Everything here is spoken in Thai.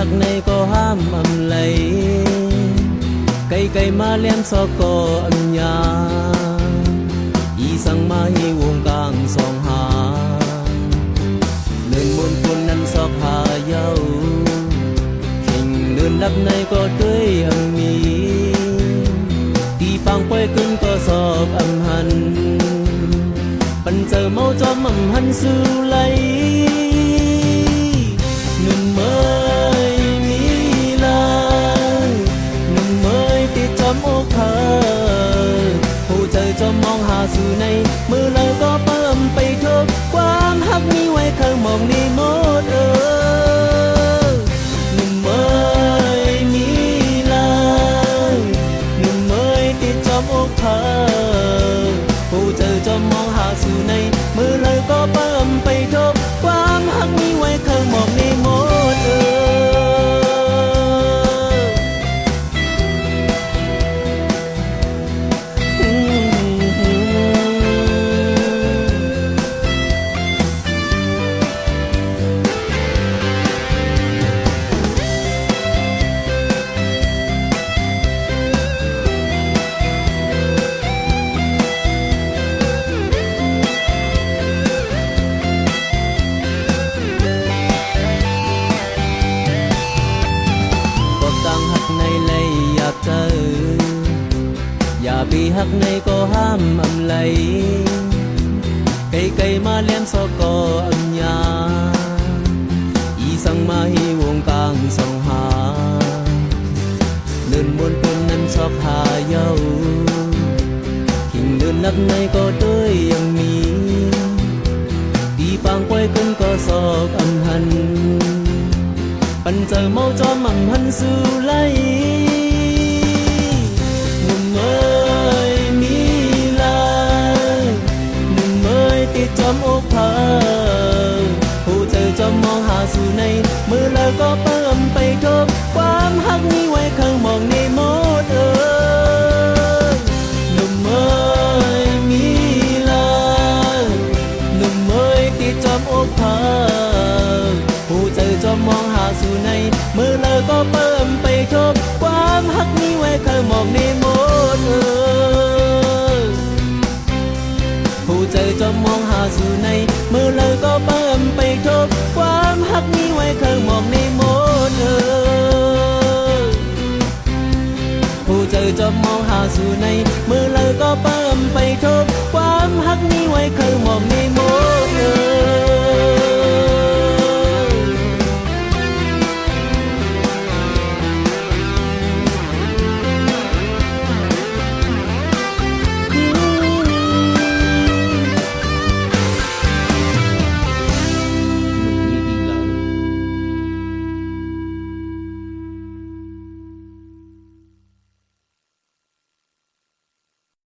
หักในก็ห้ามอำไหลไกลๆมาเลี้ยมซอกก็อัญญาอีสังมาให้วงกลางสองหาเนินมนคนนั้นซอกหาเย้าเข่งเดินลับในก็ด้วยอังมีตีปังป่วยขึ้นก็สอกอำหันปันเจอเมาจอมอำหันสู่ไหลหนุ่มเมยมีลายหนุ่มเมยติดจอมอกเธอผู้เจอจอมมองหาสู่ในมือเลยก็เพิ่มไปทุกความหักมีไว้เคยมองนี่หมดหนุ่มเมยมีลายหนุ่มเมยติดจอมอกเธอผู้เจอจอมมองหาสู่ในมือเลยก็เพิ่มไปทุกความหักมีไว้เคยมองนี่หมดอย่าไปหักในก็ห้ามอำไหลไกลๆมาเลี้ยมซอกก็อัญญาอีสังมาให้วงกลางสองหาเดินบนคนนั้นชอบหาเย้าขิงเดินลับในก็ด้วยยังมีตีปางป่วยขึ้นก็สอกอำหันปันเจอเมาจอมอำหันสู่ไหลจอมอกเธอผู้เจอจอมมองหาสู่ในมือแล้วก็เพิ่มไปทุกความหักนี้ไว้ข้างมองในหมดหนุ่มเอ๋ยมีลายหนุ่มเอ๋ยติดจอมอกเธอผู้เจอจอมมองหาสู่ในมือแล้วก็เพิ่มไปทุกความหักนี้ไว้ข้างมองในหมดผู้เจอจอมมองหาสู่ในมือเลยก็เพิ่มไปทุกความหักนี้ไว้เคยมองในหมดผู้เจอจอมมองหาสู่ในมือเลยก็เพิ่มไปทุกความหักนี้ไว้เคยมองในหมด